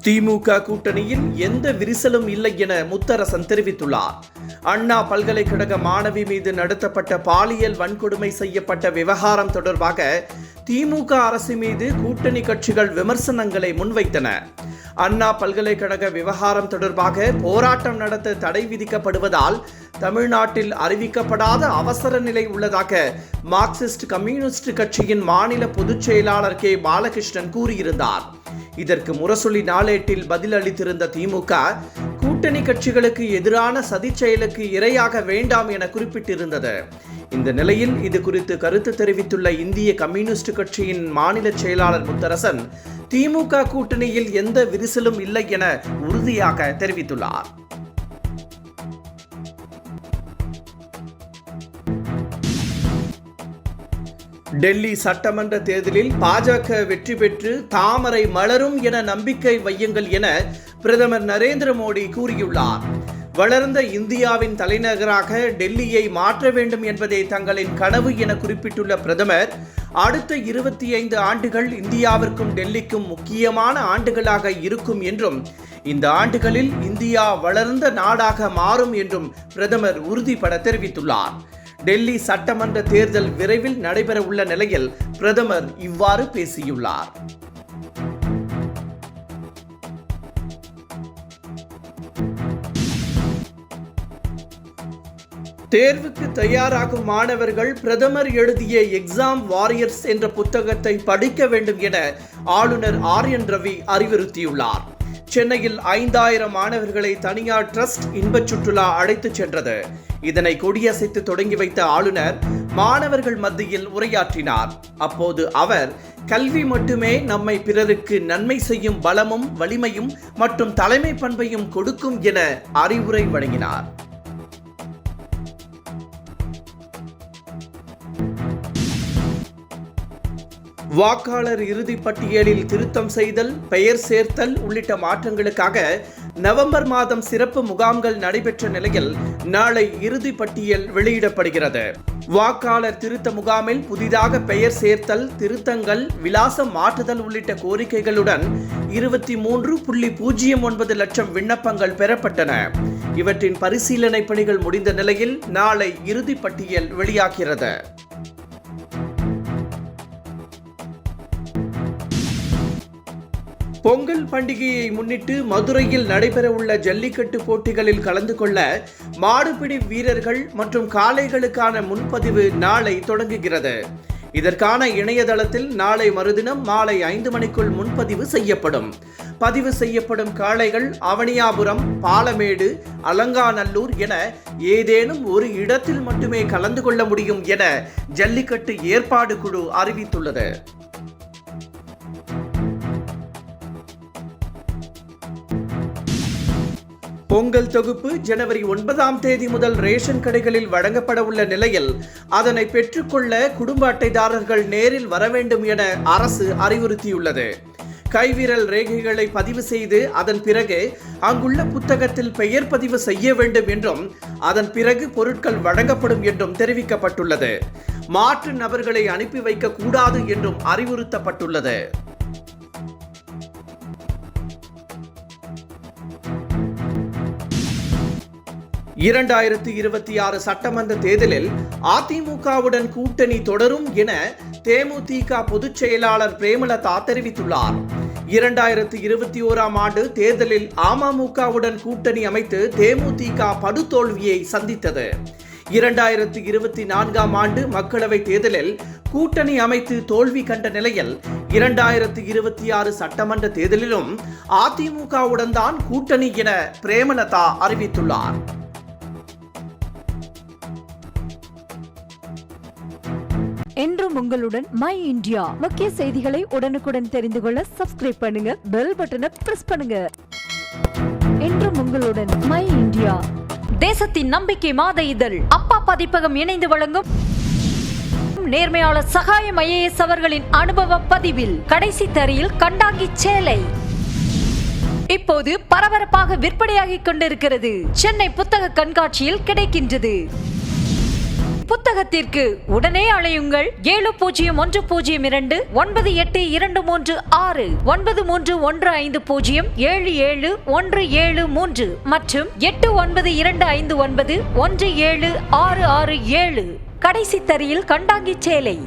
திமுக கூட்டணியில் எந்த விரிசலும் இல்லை என முத்தரசன் தெரிவித்துள்ளார். அண்ணா பல்கலைக்கழக மாணவி மீது நடத்தப்பட்ட பாலியல் வன்கொடுமை செய்யப்பட்ட விவகாரம் தொடர்பாக திமுக அரசு மீது கூட்டணி கட்சிகள் விமர்சனங்களை முன்வைத்தன. அண்ணா பல்கலைக்கழக விவகாரம் தொடர்பாக போராட்டம் நடத்த தடை விதிக்கப்படுவதால் தமிழ்நாட்டில் அறிவிக்கப்படாத அவசர நிலை உள்ளதாக மார்க்சிஸ்ட் கம்யூனிஸ்ட் கட்சியின் மாநில பொதுச் செயலாளர் கே பாலகிருஷ்ணன் கூறியிருந்தார். இதற்கு முரசொலி நாளேட்டில் பதில் அளித்திருந்த திமுக, கூட்டணி கட்சிகளுக்கு எதிரான சதி செயலுக்கு இரையாக வேண்டாம் என குறிப்பிட்டிருந்தது. இந்த நிலையில் இது குறித்து கருத்து தெரிவித்துள்ள இந்திய கம்யூனிஸ்ட் கட்சியின் மாநில செயலாளர் முத்தரசன், திமுக கூட்டணியில் எந்த விரிசலும் இல்லை என உறுதியாக தெரிவித்துள்ளார். டெல்லி சட்டமன்ற தேர்தலில் பாஜக வெற்றி பெற்று தாமரை மலரும் என நம்பிக்கை வையுங்கள் என பிரதமர் நரேந்திர மோடி கூறியுள்ளார். வளர்ந்த இந்தியாவின் தலைநகராக டெல்லியை மாற்ற வேண்டும் என்பதே தங்களின் கனவு என குறிப்பிட்டுள்ள பிரதமர், அடுத்த 25 ஆண்டுகள் இந்தியாவிற்கும் டெல்லிக்கும் முக்கியமான ஆண்டுகளாக இருக்கும் என்றும், இந்த ஆண்டுகளில் இந்தியா வளர்ந்த நாடாக மாறும் என்றும் பிரதமர் உறுதிபட தெரிவித்துள்ளார். டெல்லி சட்டமன்ற தேர்தல் விரைவில் நடைபெற உள்ள நிலையில் பிரதமர் இவ்வாறு பேசியுள்ளார். தேர்வுக்கு தயாராகும் மாணவர்கள் பிரதமர் எழுதிய எக்ஸாம் வாரியர்ஸ் என்ற புத்தகத்தை படிக்க வேண்டும் என ஆளுநர் ஆர்.என். ரவி அறிவுறுத்தியுள்ளார். சென்னையில் 5000 மாணவர்களை தனியார் ட்ரஸ்ட் இன்பச் சுற்றுலா அழைத்துச் சென்றது. இதனை கொடியசைத்து தொடங்கி வைத்த ஆளுநர் மாணவர்கள் மத்தியில் உரையாற்றினார். அப்போது அவர், கல்வி மட்டுமே நம்மை பிறருக்கு நன்மை செய்யும் பலமும் வலிமையும் மற்றும் தலைமை பண்பையும் கொடுக்கும் என அறிவுரை வழங்கினார். வாக்காளர் இறுதிப் பட்டியலில் திருத்தம் செய்தல், பெயர் சேர்த்தல் உள்ளிட்ட மாற்றங்களுக்காக நவம்பர் மாதம் சிறப்பு முகாம்கள் நடைபெற்ற நிலையில் நாளை இறுதிப் பட்டியல் வெளியிடப்படுகிறது. வாக்காளர் திருத்த முகாமில் புதிதாக பெயர் சேர்த்தல், திருத்தங்கள், விலாசம் மாற்றுதல் உள்ளிட்ட கோரிக்கைகளுடன் 23.09 லட்சம் விண்ணப்பங்கள் பெறப்பட்டன. இவற்றின் பரிசீலனை பணிகள் முடிந்த நிலையில் நாளை இறுதிப் பட்டியல் வெளியாகிறது. பொங்கல் பண்டிகையை முன்னிட்டு மதுரையில் நடைபெறவுள்ள ஜல்லிக்கட்டு போட்டிகளில் கலந்து கொள்ள மாடுபிடி வீரர்கள் மற்றும் காளைகளுக்கான முன்பதிவு நாளை தொடங்குகிறது. இதற்கான இணையதளத்தில் நாளை மறுதினம் மாலை 5 மணிக்குள் முன்பதிவு செய்யப்படும். பதிவு செய்யப்படும் காளைகள் அவனியாபுரம், பாலமேடு, அலங்காநல்லூர் என ஏதேனும் ஒரு இடத்தில் மட்டுமே கலந்து கொள்ள முடியும் என ஜல்லிக்கட்டு ஏற்பாடு குழு அறிவித்துள்ளது. பொங்கல் தொகுப்பு ஜனவரி 9ஆம் தேதி முதல் ரேஷன் கடைகளில் வழங்கப்பட உள்ள நிலையில் அதனை பெற்றுக்கொள்ள குடும்ப அட்டைதாரர்கள் நேரில் வர வேண்டும் என அரசு அறிவுறுத்தியுள்ளது. கைவிரல் ரேகைகளை பதிவு செய்து அதன் பிறகு அங்குள்ள புத்தகத்தில் பெயர் பதிவு செய்ய வேண்டும் என்றும், அதன் பிறகு பொருட்கள் வழங்கப்படும் என்றும் தெரிவிக்கப்பட்டுள்ளது. மாற்று நபர்களை அனுப்பி வைக்க கூடாது என்றும் அறிவுறுத்தப்பட்டுள்ளது. இரண்டாயிரத்து 26 சட்டமன்ற தேர்தலில் அதிமுகவுடன் கூட்டணி தொடரும் என தேமுதிக பொதுச் செயலாளர் பிரேமலதா தெரிவித்துள்ளார். 2021ஆம் ஆண்டு தேர்தலில் அமமுகவுடன் கூட்டணி அமைத்து தேமுதிக படுதோல்வியை சந்தித்தது. 2024ஆம் ஆண்டு மக்களவை தேர்தலில் கூட்டணி அமைத்து தோல்வி கண்ட நிலையில் 2026 சட்டமன்ற தேர்தலிலும் அதிமுகவுடன் தான் கூட்டணி என பிரேமலதா அறிவித்துள்ளார். என்றும் உங்களுடன் மை இந்தியா. முக்கிய செய்திகளை உடனுக்குடன் தெரிந்து கொள்ள சப்ஸ்கிரைப் பண்ணுங்க, பெல் பட்டனை பிரஸ் பண்ணுங்க. என்றும் உங்களுடன் மை இந்தியா. தேசத்தின் நம்பிக்கை மாத இதழ் அப்பா பதிப்பகம் இணைந்து வழங்கும் நேர்மையாளர் சகாயம் IAS அவர்களின் அனுபவ பதிவில் கடைசி தரையில் கண்டாங்கி சேலை இப்போது பரபரப்பாக விற்பனையாகிக் கொண்டிருக்கிறது. சென்னை புத்தக கண்காட்சியில் கிடைக்கின்றது. புத்தகத்திற்கு உடனே அழையுங்கள் 701002 982336 9315077173 மற்றும் 8925917667. கடைசி தரியில் கண்டாங்கி சேலை.